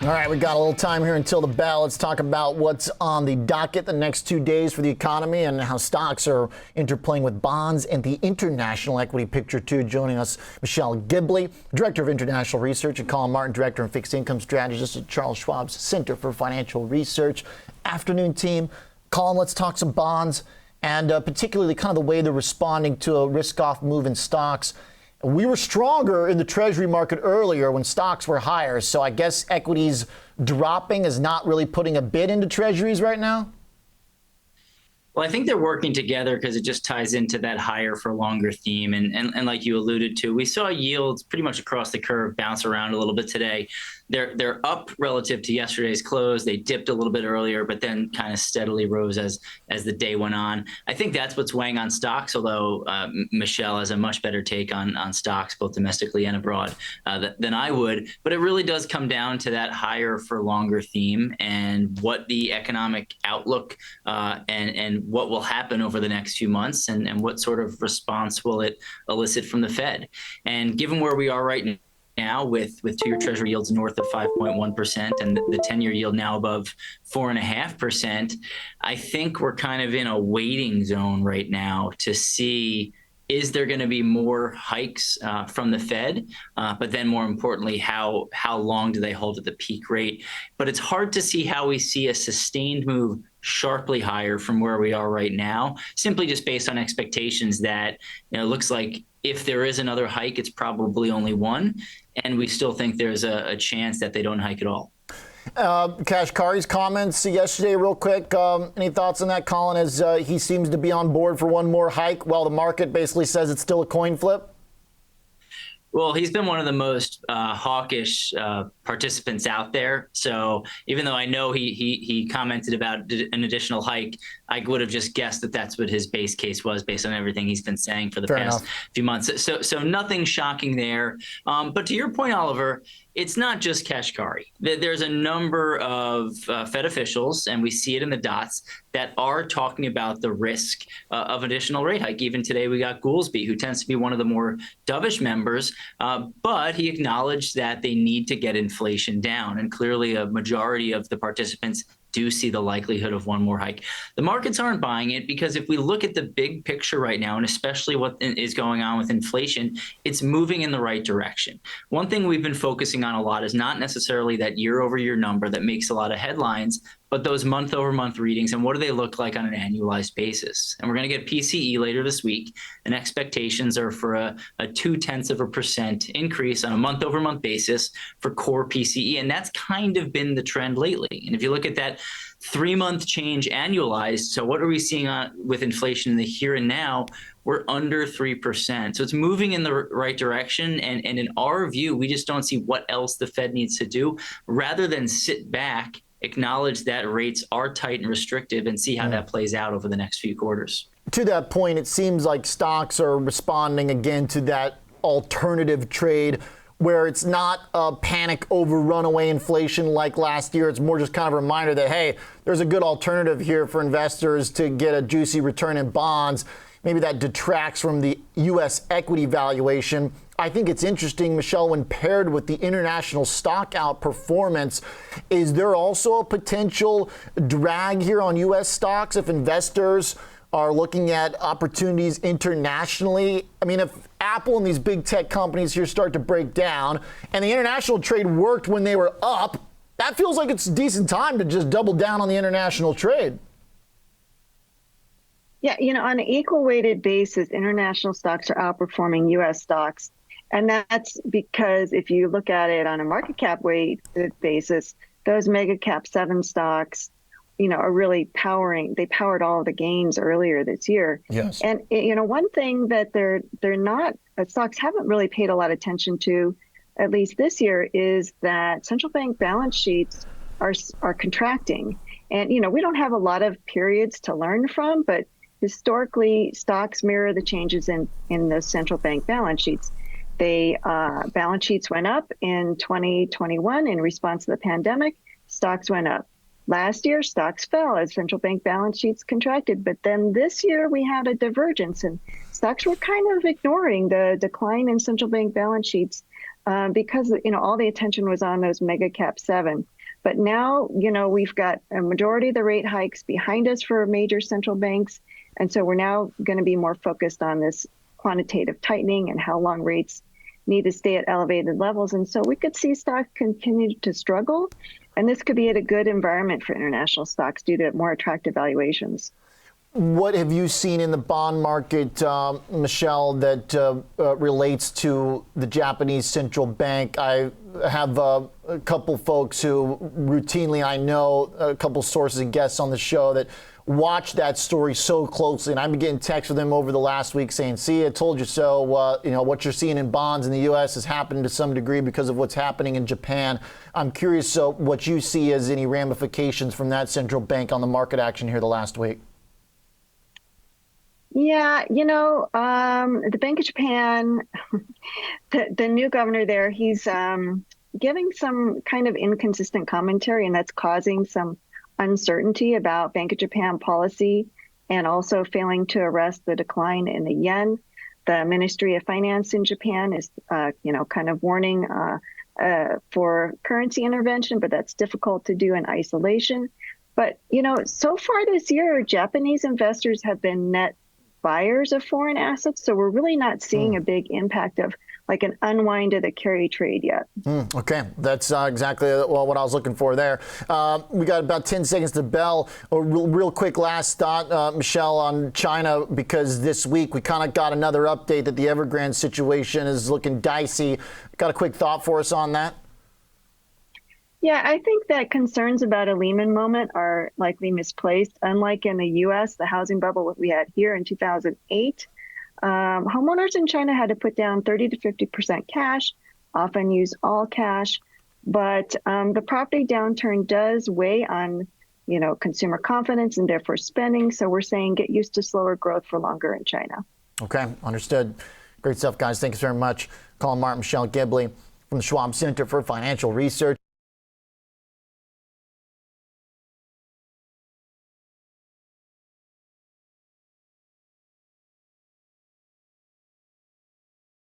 All right, we got a little time here until the bell. Let's talk about what's on the docket the next 2 days for the economy and how stocks are interplaying with bonds and the international equity picture, too. Joining us, Michelle Gibley, Director of International Research, and Collin Martin, Director of Fixed Income Strategist at Charles Schwab's Center for Financial Research. Afternoon, team. Collin, let's talk some bonds and particularly kind of the way they're responding to a risk-off move in stocks. We were stronger in the Treasury market earlier when stocks were higher, so I guess equities dropping is not really putting a bid into Treasuries right now? Well, I think they're working together because it just ties into that higher for longer theme. And like you alluded to, we saw yields pretty much across the curve bounce around a little bit today. They're up relative to yesterday's close. They dipped a little bit earlier, but then kind of steadily rose as the day went on. I think that's what's weighing on stocks, although Michelle has a much better take on stocks, both domestically and abroad, than I would. But it really does come down to that higher for longer theme and what the economic outlook and what will happen over the next few months and what sort of response will it elicit from the Fed. And given where we are right now with 2-year Treasury yields north of 5.1% and the 10-year yield now above 4.5%, I think we're kind of in a waiting zone right now to see, is there going to be more hikes from the Fed? But then more importantly, how long do they hold at the peak rate? But it's hard to see how we see a sustained move sharply higher from where we are right now, simply just based on expectations that, it looks like if there is another hike, it's probably only one. And we still think there's a chance that they don't hike at all. Kashkari's comments yesterday, real quick. Any thoughts on that, Collin, as he seems to be on board for one more hike while the market basically says it's still a coin flip? Well, he's been one of the most hawkish participants out there. So even though I know he commented about an additional hike, I would have just guessed that that's what his base case was based on everything he's been saying for the past few months. So nothing shocking there. But to your point, Oliver, it's not just Kashkari. There's a number of Fed officials, and we see it in the dots, that are talking about the risk of additional rate hike. Even today, we got Goolsbee, who tends to be one of the more dovish members, but he acknowledged that they need to get inflation down. And clearly, a majority of the participants do see the likelihood of one more hike. The markets aren't buying it because if we look at the big picture right now, and especially what is going on with inflation, it's moving in the right direction. One thing we've been focusing on a lot is not necessarily that year-over-year number that makes a lot of headlines, but those month-over-month readings and what do they look like on an annualized basis. And we're going to get PCE later this week, and expectations are for a 0.2% increase on a month-over-month basis for core PCE, and that's kind of been the trend lately. And if you look at that 3-month change annualized, so what are we seeing with inflation in the here and now? We're under 3%. So it's moving in the right direction. And in our view, we just don't see what else the Fed needs to do rather than sit back, acknowledge that rates are tight and restrictive, and see how that plays out over the next few quarters. To that point, it seems like stocks are responding again to that alternative trade where it's not a panic over runaway inflation like last year. It's more just kind of a reminder that, hey, there's a good alternative here for investors to get a juicy return in bonds. Maybe that detracts from the U.S. equity valuation. I think it's interesting, Michelle, when paired with the international stock outperformance, is there also a potential drag here on U.S. stocks if investors are looking at opportunities internationally? I mean, if Apple and these big tech companies here start to break down and the international trade worked when they were up, that feels like it's a decent time to just double down on the international trade. Yeah, on an equal weighted basis, international stocks are outperforming U.S. stocks. And that's because if you look at it on a market cap weighted basis, those mega cap 7 stocks, are really they powered all of the gains earlier this year. Yes. And, one thing that they're not, stocks haven't really paid a lot of attention to, at least this year, is that central bank balance sheets are contracting. And, we don't have a lot of periods to learn from, but historically, stocks mirror the changes in the central bank balance sheets. Balance sheets went up in 2021 in response to the pandemic. Stocks went up. Last year, stocks fell as central bank balance sheets contracted. But then this year, we had a divergence, and stocks were kind of ignoring the decline in central bank balance sheets because all the attention was on those mega cap 7. But now, we've got a majority of the rate hikes behind us for major central banks. And so we're now going to be more focused on this quantitative tightening and how long rates need to stay at elevated levels. And so we could see stocks continue to struggle. And this could be at a good environment for international stocks due to more attractive valuations. What have you seen in the bond market, Michelle, that relates to the Japanese central bank? I have a couple folks who routinely, I know, a couple sources and guests on the show that watch that story so closely. And I've been getting texts from them over the last week saying, see, I told you so. What you're seeing in bonds in the U.S. is happening to some degree because of what's happening in Japan. I'm curious, what you see as any ramifications from that central bank on the market action here the last week. Yeah, the Bank of Japan, the new governor there, he's giving some kind of inconsistent commentary, and that's causing some uncertainty about Bank of Japan policy and also failing to arrest the decline in the yen. The Ministry of Finance in Japan is, kind of warning for currency intervention, but that's difficult to do in isolation. But, so far this year, Japanese investors have been net buyers of foreign assets. So we're really not seeing a big impact of like an unwind of the carry trade yet. Okay, that's exactly what I was looking for there. We got about 10 seconds to bell. A real quick last thought, Michelle, on China, because this week we kind of got another update that the Evergrande situation is looking dicey. Got a quick thought for us on that? Yeah, I think that concerns about a Lehman moment are likely misplaced. Unlike in the U.S., the housing bubble we had here in 2008, homeowners in China had to put down 30 to 50% cash, often use all cash. But the property downturn does weigh on, consumer confidence and therefore spending. So we're saying get used to slower growth for longer in China. Okay, understood. Great stuff, guys. Thanks very much. Collin Martin, Michelle Gibley from the Schwab Center for Financial Research.